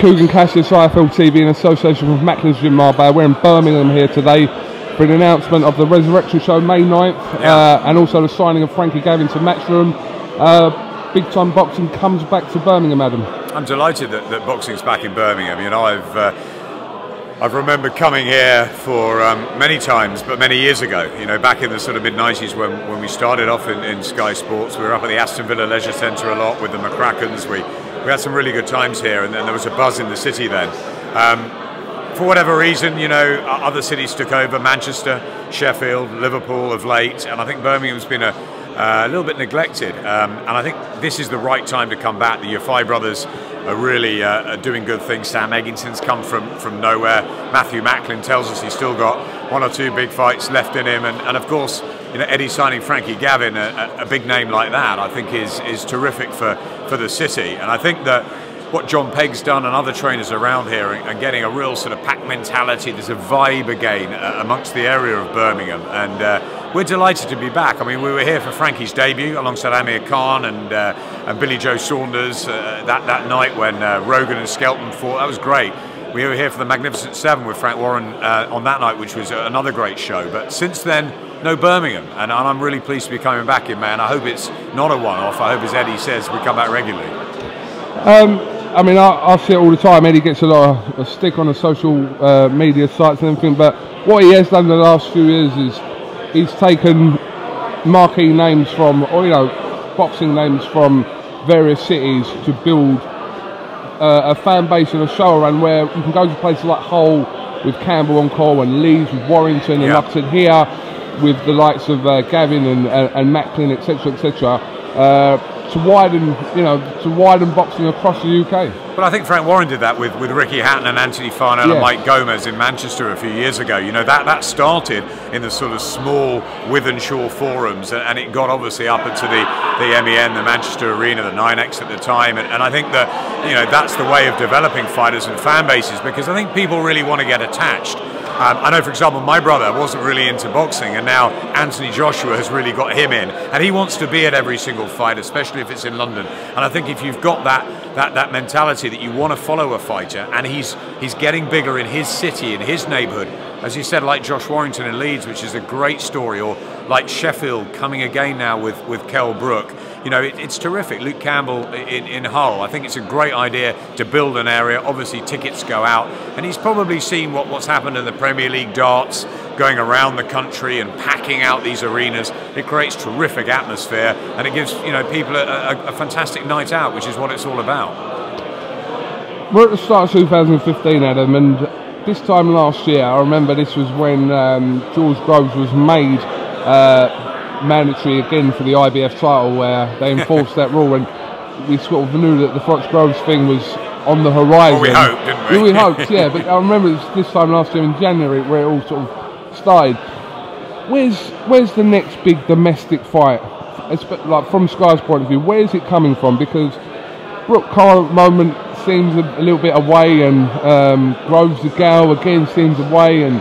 Coogan Cassius, IFL TV, in association with Macklin's Gym Marbella. We're in Birmingham here today for an announcement of the Resurrection Show May 9th, and also the signing of Frankie Gavin to Matchroom. Big time boxing comes back to Birmingham, Adam. I'm delighted that boxing's back in Birmingham. You know, I've remembered coming here for many times, but many years ago. You know, back in the sort of mid-90s when we started off in Sky Sports, we were up at the Aston Villa Leisure Centre a lot with the McCrackens. We had some really good times here, and there was a buzz in the city then. For whatever reason, you know, other cities took over, Manchester, Sheffield, Liverpool of late, and I think Birmingham's been a little bit neglected. And I think this is the right time to come back. The Yafai brothers are really doing good things. Sam Egginton's come from nowhere. Matthew Macklin tells us he's still got one or two big fights left in him, and of course, you know, Eddie signing Frankie Gavin, a big name like that, I think is terrific for the city. And I think that what John Pegg's done and other trainers around here and getting a real sort of pack mentality, there's a vibe again amongst the area of Birmingham, and we're delighted to be back. I mean, we were here for Frankie's debut alongside Amir Khan and Billy Joe Saunders that night when Rogan and Skelton fought. That was great. We were here for the Magnificent Seven with Frank Warren on that night, which was another great show. But since then, no Birmingham, and I'm really pleased to be coming back in, man. I hope it's not a one-off. I hope, as Eddie says, we come back regularly. I mean, I see it all the time. Eddie gets a lot of stick on the social media sites and everything, but what he has done in the last few years is he's taken marquee names from, or, you know, boxing names from various cities to build a fan base and a show around where you can go to places like Hull with Campbell on call, and Leeds with Warrington, and like I said, here with the likes of Gavin and Macklin, etc., etc. To widen boxing across the UK. But I think Frank Warren did that with Ricky Hatton and Anthony Farnell and Mike Gomez in Manchester a few years ago. You know, that started in the sort of small Wythenshawe forums, and it got obviously up into the MEN, the Manchester Arena, the 9X at the time, and I think that, you know, that's the way of developing fighters and fan bases, because I think people really want to get attached. I know, for example, my brother wasn't really into boxing, and now Anthony Joshua has really got him in, and he wants to be at every single fight, especially if it's in London. And I think if you've got that mentality that you want to follow a fighter, and he's getting bigger in his city, in his neighbourhood, as you said, like Josh Warrington in Leeds, which is a great story, or like Sheffield coming again now with Kell Brook. You know, it's terrific. Luke Campbell in Hull. I think it's a great idea to build an area. Obviously, tickets go out, and he's probably seen what's happened in the Premier League darts, going around the country and packing out these arenas. It creates terrific atmosphere, and it gives, you know, people a fantastic night out, which is what it's all about. We're at the start of 2015, Adam, and this time last year, I remember this was when George Groves was made mandatory again for the IBF title, where they enforced that rule, and we sort of knew that the Fox Groves thing was on the horizon. Well, we hoped, didn't we? We hoped, yeah, but I remember this time last year in January where it all sort of started. Where's the next big domestic fight? Like, from Sky's point of view, where is it coming from? Because Brook current moment seems a little bit away, and Groves the Gal again seems away, and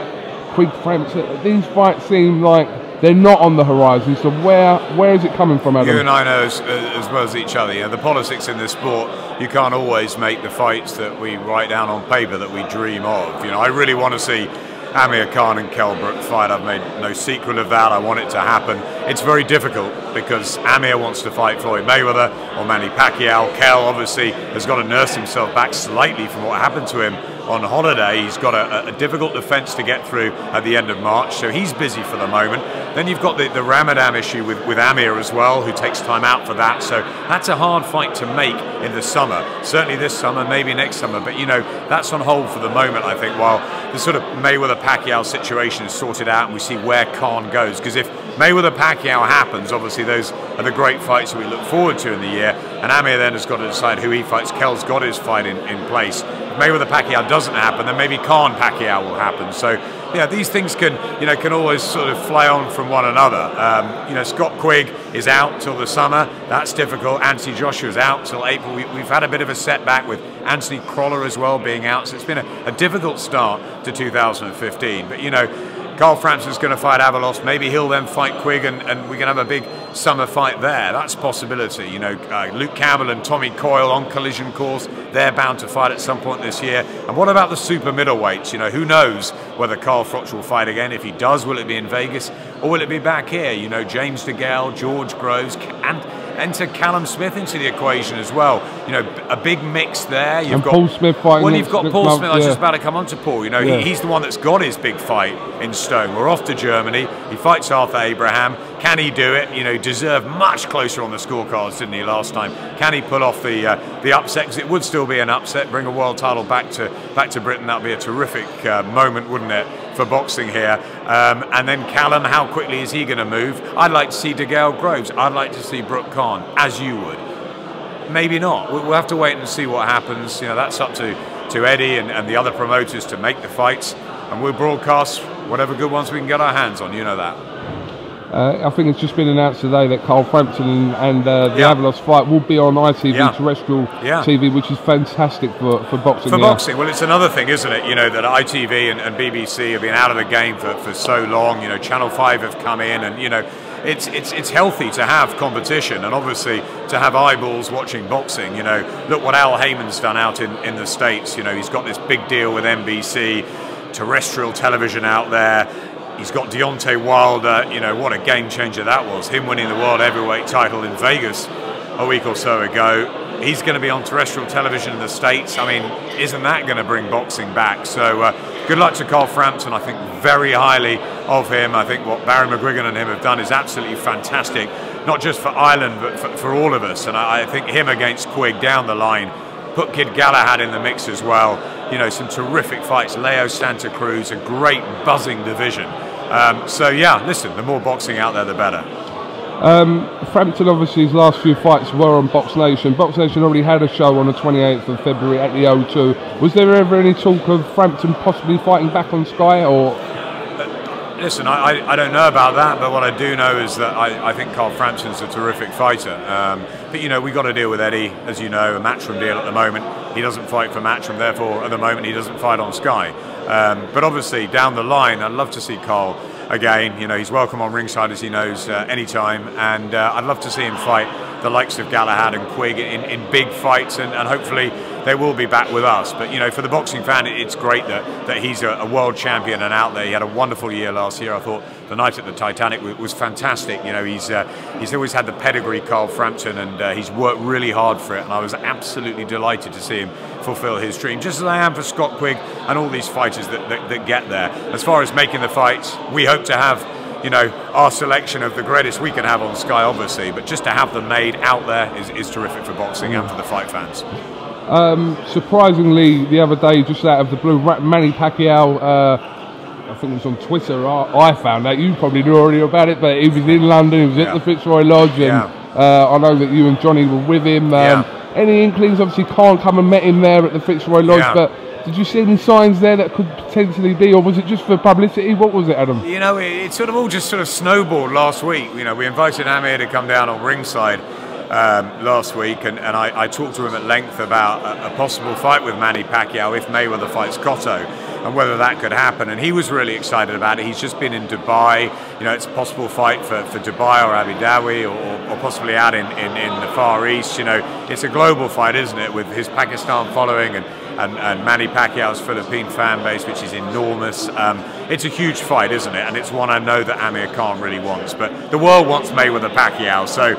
Quigg Frampton. These fights seem like they're not on the horizon. So where is it coming from, Adam? You and I know as well as each other, you know, the politics in this sport, you can't always make the fights that we write down on paper that we dream of. You know, I really want to see Amir Khan and Kell Brook fight. I've made no secret of that. I want it to happen. It's very difficult because Amir wants to fight Floyd Mayweather or Manny Pacquiao. Kell obviously has got to nurse himself back slightly from what happened to him on holiday. He's got a difficult defence to get through at the end of March, so he's busy for the moment. Then you've got the Ramadan issue with Amir as well, who takes time out for that, so that's a hard fight to make in the summer. Certainly this summer, maybe next summer, but you know, that's on hold for the moment, I think, while the sort of Mayweather-Pacquiao situation is sorted out and we see where Khan goes. Because if Mayweather-Pacquiao happens, obviously those are the great fights that we look forward to in the year, and Amir then has got to decide who he fights. Kell's got his fight in place. If Mayweather-Pacquiao doesn't happen, then maybe Khan-Pacquiao will happen. So, yeah, these things can always sort of fly on from one another. You know, Scott Quigg is out till the summer. That's difficult. Anthony Joshua is out till April. We've had a bit of a setback with Anthony Croller as well being out. So it's been a difficult start to 2015. But, you know, Carl Frampton's going to fight Avalos. Maybe he'll then fight Quigg, and we can have a big summer fight there. That's a possibility. You know, Luke Campbell and Tommy Coyle on collision course. They're bound to fight at some point this year. And what about the super middleweights? You know, who knows whether Carl Froch will fight again? If he does, will it be in Vegas or will it be back here? You know, James DeGale, George Groves, and enter Callum Smith into the equation as well. You know, a big mix there. You've got Paul Smith fighting. Well, you've got Paul Smith. I was yeah. just about to come on to Paul. You know, he's the one that's got his big fight in stone. We're off to Germany. He fights Arthur Abraham. Can he do it? You know, deserved much closer on the scorecards, didn't he, last time? Can he pull off the upset? Because it would still be an upset. Bring a world title back to Britain. That'd be a terrific moment, wouldn't it, for boxing here? And then Callum, how quickly is he going to move? I'd like to see DeGale Groves. I'd like to see Brooke Khan, as you would. Maybe not. We'll have to wait and see what happens. You know, that's up to Eddie and the other promoters to make the fights, and we'll broadcast whatever good ones we can get our hands on. You know that. I think it's just been announced today that Carl Frampton and the Avalos fight will be on ITV terrestrial TV, which is fantastic for boxing. For boxing, well, it's another thing, isn't it? You know, that ITV and BBC have been out of the game for so long. You know, Channel 5 have come in, and you know, it's healthy to have competition, and obviously to have eyeballs watching boxing. You know, look what Al Heyman's done out in the States. You know, he's got this big deal with NBC, terrestrial television out there. He's got Deontay Wilder. You know, what a game changer that was. Him winning the world heavyweight title in Vegas a week or so ago. He's going to be on terrestrial television in the States. I mean, isn't that going to bring boxing back? So good luck to Carl Frampton. I think very highly of him. I think what Barry McGuigan and him have done is absolutely fantastic, not just for Ireland, but for all of us. And I think him against Quigg down the line, put Kid Galahad in the mix as well. You know, some terrific fights. Leo Santa Cruz, a great buzzing division. So yeah, listen, the more boxing out there, the better. Frampton, obviously, his last few fights were on BoxNation. BoxNation already had a show on the 28th of February at the O2. Was there ever any talk of Frampton possibly fighting back on Sky, or? Listen, I don't know about that, but what I do know is that I think Carl Frampton's a terrific fighter. But, you know, we've got to deal with Eddie, as you know, a Matchroom deal at the moment. He doesn't fight for Matchroom, therefore, at the moment, he doesn't fight on Sky. But obviously, down the line, I'd love to see Carl again. You know, he's welcome on ringside, as he knows, anytime. And I'd love to see him fight the likes of Galahad and Quigg in big fights, and hopefully they will be back with us. But, you know, for the boxing fan, it's great that he's a world champion and out there. He had a wonderful year last year. I thought the night at the Titanic was fantastic. You know, he's always had the pedigree, Carl Frampton, and he's worked really hard for it. And I was absolutely delighted to see him fulfill his dream, just as I am for Scott Quigg and all these fighters that get there. As far as making the fights, we hope to have, you know, our selection of the greatest we can have on Sky, obviously, but just to have them made out there is terrific for boxing and for the fight fans. Surprisingly, the other day, just out of the blue, Manny Pacquiao, I think it was on Twitter, I found out, you probably knew already about it, but he was in London, he was at the Fitzroy Lodge, and I know that you and Johnny were with him. Any inklings? Obviously, Khan come and met him there at the Fitzroy Lodge, but did you see any signs there that could potentially be, or was it just for publicity? What was it, Adam? You know, it sort of all just sort of snowballed last week. You know, we invited Amir to come down on ringside last week, and I talked to him at length about a possible fight with Manny Pacquiao if Mayweather fights Cotto, and whether that could happen. And he was really excited about it. He's just been in Dubai. You know, it's a possible fight for Dubai or Abu Dhabi, or possibly out in the Far East. You know, it's a global fight, isn't it, with his Pakistan following and Manny Pacquiao's Philippine fan base, which is enormous. It's a huge fight, isn't it? And it's one I know that Amir Khan really wants. But the world wants Mayweather Pacquiao, so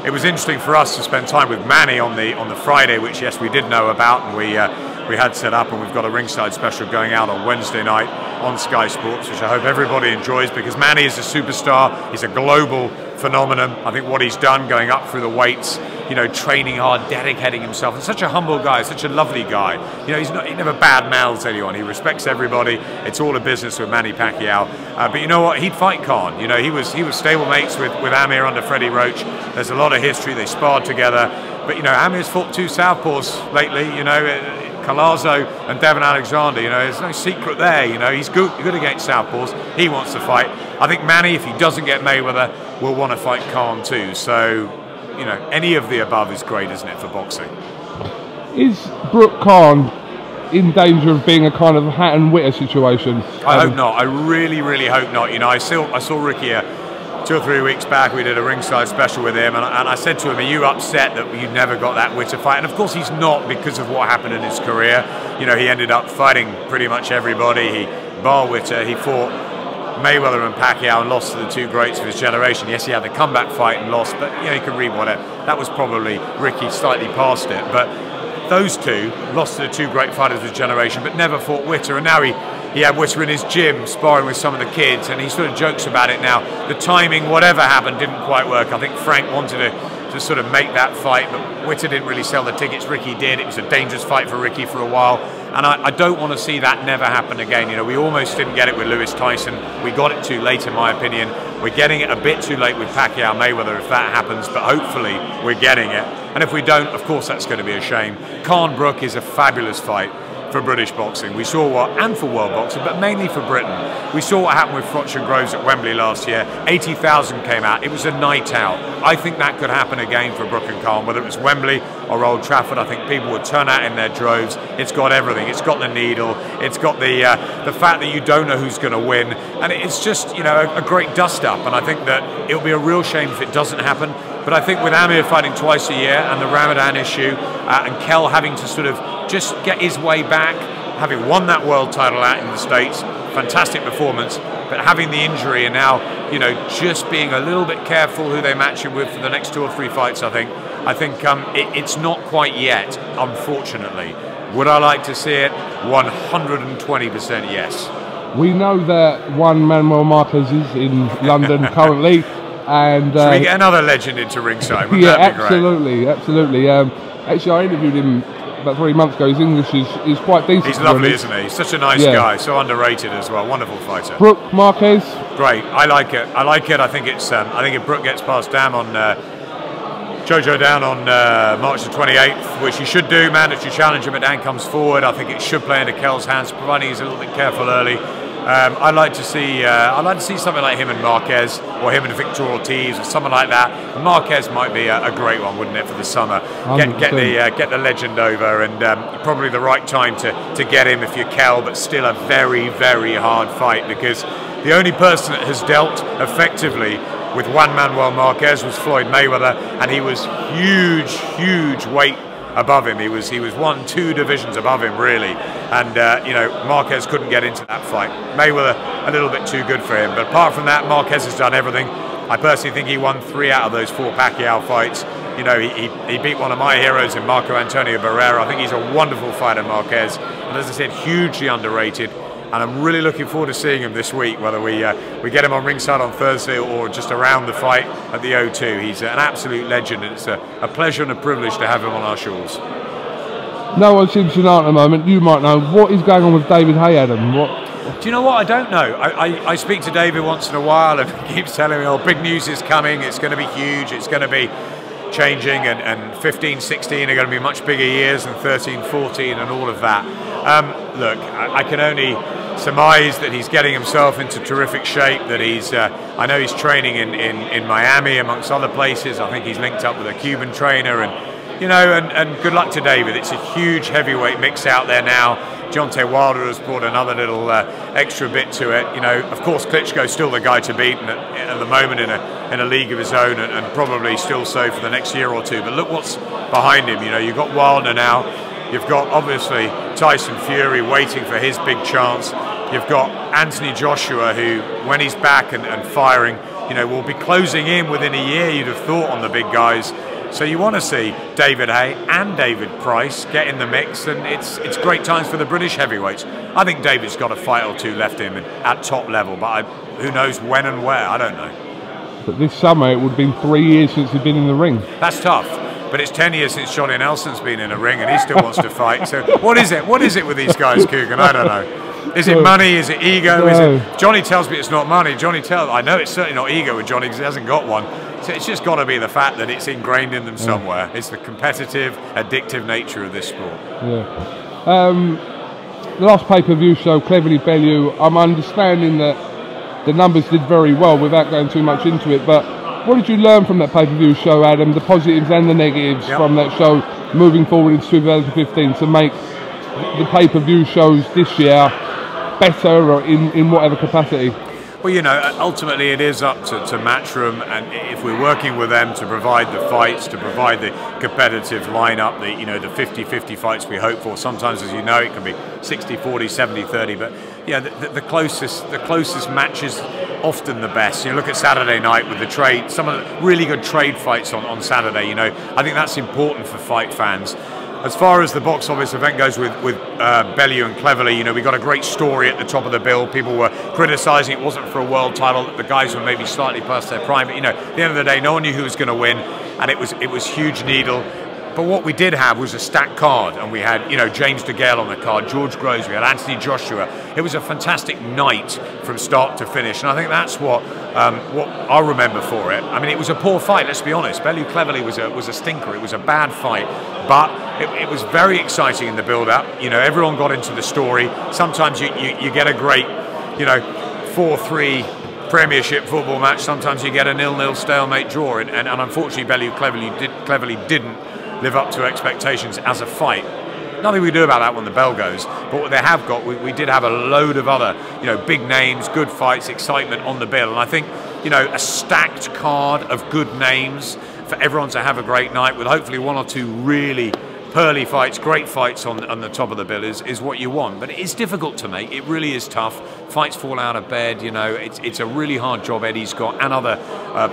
it was interesting for us to spend time with Manny on the Friday, which, yes, we did know about, and we had set up, and we've got a ringside special going out on Wednesday night on Sky Sports, which I hope everybody enjoys, because Manny is a superstar. He's a global phenomenon. I think what he's done, going up through the weights, you know, training hard, dedicating himself, and such a humble guy, such a lovely guy. You know, he never bad mouths anyone. He respects everybody. It's all a business with Manny Pacquiao. But you know what? He'd fight Khan. You know, he was stablemates with Amir under Freddie Roach. There's a lot of history. They sparred together. But you know, Amir's fought two southpaws lately. You know, Collazo and Devon Alexander. You know, there's no secret there. You know, he's good against southpaws. He wants to fight. I think Manny, if he doesn't get Mayweather, will want to fight Khan too. So, you know, any of the above is great, isn't it, for boxing? Is Brooke Khan in danger of being a kind of hat and witter situation? I hope not. I really, really hope not. You know, I saw Ricky 2 or 3 weeks back. We did a ringside special with him, and I said to him, "Are you upset that you never got that Witter fight?" And of course, he's not, because of what happened in his career. You know, he ended up fighting pretty much everybody. He bar Witter. He fought Mayweather and Pacquiao and lost to the 2 greats of his generation. Yes, he had the comeback fight and lost, but you know, you can read what it. That was probably Ricky slightly past it, but those 2 lost to the 2 great fighters of his generation, but never fought Witter. And now he had Witter in his gym sparring with some of the kids, and he sort of jokes about it now. The timing, whatever happened, didn't quite work. I think Frank wanted to sort of make that fight, but Witter didn't really sell the tickets. Ricky did. It was a dangerous fight for Ricky for a while, and I don't want to see that never happen again. You know, we almost didn't get it with Lewis Tyson. We got it too late, in my opinion. We're getting it a bit too late with Pacquiao Mayweather if that happens, but hopefully we're getting it. And if we don't, of course, that's going to be a shame. Khan-Brook is a fabulous fight for British boxing. We saw and for world boxing, but mainly for Britain. We saw what happened with Froch and Groves at Wembley last year. 80,000 came out. It was a night out. I think that could happen again for Brook and Khan, whether it was Wembley or Old Trafford. I think people would turn out in their droves. It's got everything. It's got the needle. It's got the fact that you don't know who's going to win, and it's just, you know, a great dust-up. And I think that it'll be a real shame if it doesn't happen. But I think with Amir fighting twice a year and the Ramadan issue, and Kell having to sort of just get his way back, having won that world title out in the States, fantastic performance, but having the injury and now, you know, just being a little bit careful who they match him with for the next 2 or 3 fights, I think it's not quite yet, unfortunately. Would I like to see it? 120% yes. We know that one Manuel Marquez is in London currently. And should we get another legend into ringside? Wouldn't that be absolutely, great? Absolutely. Actually, I interviewed him about 3 months ago. His English is quite decent. He's lovely, isn't he? He's such a nice guy, so underrated as well. Wonderful fighter. Brook, Marquez. Great. I like it. I like it. I think it's. I think if Brook gets past Jojo down on March the 28th, which he should do, mandatory challenge him, but Dan comes forward. I think it should play into Kell's hands, providing he's a little bit careful early. I'd like to see something like him and Marquez, or him and Victor Ortiz, or something like that. Marquez might be a great one, wouldn't it, for the summer? Get the legend over, and probably the right time to get him if you're Kell, but still a very, very hard fight, because the only person that has dealt effectively with one Manuel Marquez was Floyd Mayweather, and he was huge weight above him. He was 1-2 divisions above him, really, and you know, Marquez couldn't get into that fight. Mayweather a little bit too good for him, but apart from that, Marquez has done everything. I personally think he won 3 out of those 4 Pacquiao fights. You know, he beat one of my heroes in Marco Antonio Barrera. I think he's a wonderful fighter, Marquez, and as I said, hugely underrated. And I'm really looking forward to seeing him this week, whether we get him on ringside on Thursday or just around the fight at the O2. He's an absolute legend, and it's a pleasure and a privilege to have him on our shores. No one seems to know at the moment. You might know. What is going on with David Haye, Adam? Do you know what? I don't know. I speak to David once in a while, and he keeps telling me, oh, big news is coming, it's going to be huge, it's going to be changing, and 15, 16 are going to be much bigger years than 13, 14 and all of that. Look, I can only surmise that he's getting himself into terrific shape, that he's, I know he's training in Miami amongst other places. I think he's linked up with a Cuban trainer, and you know, and good luck to David. It's a huge heavyweight mix out there now. Deontay Wilder has brought another little extra bit to it. You know, of course, Klitschko's still the guy to beat, and at the moment in a league of his own, and probably still so for the next year or two. But look what's behind him. You know, you've got Wilder now. You've got, obviously, Tyson Fury waiting for his big chance. You've got Anthony Joshua, who, when he's back and firing, you know, will be closing in within a year, you'd have thought, on the big guys. So you want to see David Haye and David Price get in the mix, and it's great times for the British heavyweights. I think David's got a fight or two left in him at top level, but who knows when and where, I don't know. But this summer, it would have been 3 years since he'd been in the ring. That's tough. But it's 10 years since Johnny Nelson's been in a ring, and he still wants to fight. So what is it? What is it with these guys, Coogan? I don't know. Is it money? Is it ego? No. Is it? Johnny tells me it's not money. I know it's certainly not ego with Johnny, because he hasn't got one. So it's just got to be the fact that it's ingrained in them somewhere. It's the competitive, addictive nature of this sport. Yeah. The last pay-per-view show, Cleverly Bellew, I'm understanding that the numbers did very well without going too much into it, but what did you learn from that pay-per-view show, Adam? The positives and the negatives from that show moving forward into 2015 to make the pay-per-view shows this year better, or in whatever capacity? Well, you know, ultimately it is up to Matchroom, and if we're working with them to provide the fights, to provide the competitive lineup, the, you know, the 50-50 fights we hope for. Sometimes, as you know, it can be 60-40, 70-30, but yeah, the closest matches often the best. You know, look at Saturday night with the trade, some of the really good trade fights on Saturday. You know, I think that's important for fight fans. As far as the box office event goes with Bellew and Cleverly, you know, we got a great story at the top of the bill. People were criticising it wasn't for a world title, that the guys were maybe slightly past their prime. But, you know, at the end of the day, no one knew who was going to win, and it was huge needle. But what we did have was a stacked card, and we had, you know, James DeGale on the card, George Groves, we had Anthony Joshua. It was a fantastic night from start to finish, and I think that's what I'll remember for it. I mean, it was a poor fight, let's be honest. Bellew Cleverly was a stinker. It was a bad fight, but it was very exciting in the build-up. You know, everyone got into the story. Sometimes you get a great, you know, 4-3 Premiership football match. Sometimes you get a 0-0 stalemate draw, and unfortunately, Bellew Cleverly didn't live up to expectations as a fight. Nothing we do about that when the bell goes, but what they have got, we did have a load of other, you know, big names, good fights, excitement on the bill, and I think, you know, a stacked card of good names for everyone to have a great night with hopefully one or two really pearly fights, great fights on the top of the bill is what you want. But it's difficult to make. It really is tough. Fights fall out of bed. You know, it's a really hard job Eddie's got, and other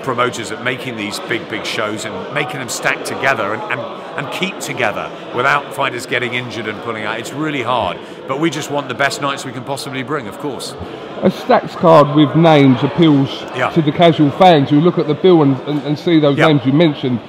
promoters, at making these big shows and making them stack together and keep together without fighters getting injured and pulling out. It's really hard. But we just want the best nights we can possibly bring, of course. A stacked card with names appeals to the casual fans who look at the bill and see those names you mentioned.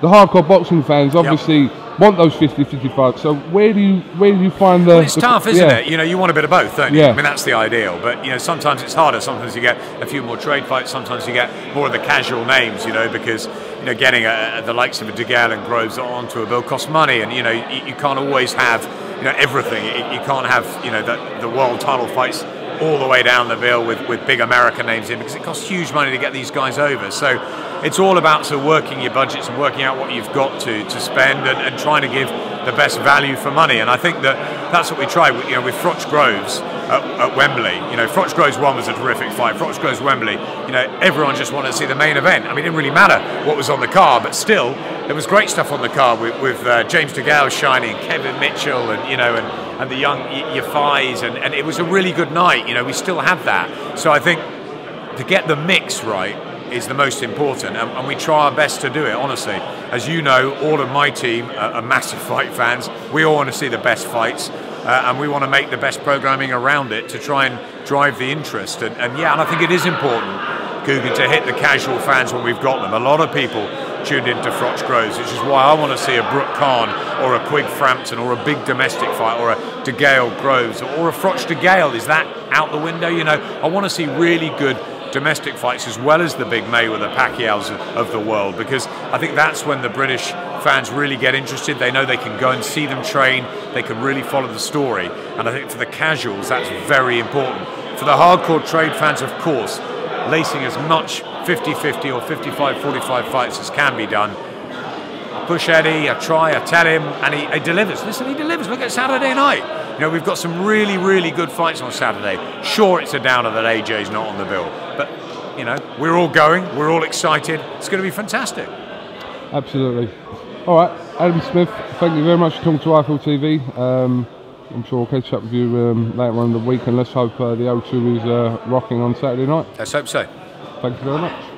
The hardcore boxing fans obviously want those 50-50 fights. So where do you find the? Well, it's tough, isn't it? You know, you want a bit of both, don't you? I mean, that's the ideal. But you know, sometimes it's harder. Sometimes you get a few more trade fights. Sometimes you get more of the casual names. You know, because you know, getting the likes of a DeGale and Groves onto a bill costs money, and you know, you can't always have, you know, everything. You can't have, you know, the world title fights all the way down the bill with big American names in, because it costs huge money to get these guys over. So it's all about sort of working your budgets and working out what you've got to spend and trying to give the best value for money. And I think that's what we try. You know, with Froch Groves at Wembley, you know, Froch Groves 1 was a terrific fight. Froch Groves Wembley, you know, everyone just wanted to see the main event. I mean, it didn't really matter what was on the card, but still, there was great stuff on the card with James DeGale shining, Kevin Mitchell, and you know, and the young Yafais, and it was a really good night. You know, we still have that. So I think to get the mix right is the most important, and we try our best to do it, honestly. As you know, all of my team are massive fight fans. We all want to see the best fights, and we want to make the best programming around it to try and drive the interest. And I think it is important, Coogan, to hit the casual fans when we've got them. A lot of people tuned into Froch Groves, which is why I want to see a Brook Khan or a Quigg Frampton or a big domestic fight, or a DeGale Groves or a Froch DeGale. Is that out the window? You know, I want to see really good domestic fights as well as the big Mayweather Pacquiaos of the world, because I think that's when the British fans really get interested. They know they can go and see them train, they can really follow the story, and I think for the casuals that's very important. For the hardcore trade fans, of course, lacing as much 50-50 or 55-45 fights as can be done. I push Eddie, I try, I tell him, and he delivers. Listen, he delivers. Look at Saturday night. You know, we've got some really good fights on Saturday. Sure, it's a downer that AJ's not on the bill, but you know, we're all going, we're all excited. It's going to be fantastic. Absolutely. All right, Adam Smith, thank you very much for talking to IFL TV. I'm sure I'll catch up with you later on in the week, and let's hope the O2 is rocking on Saturday night. Let's hope so. Thank you very much.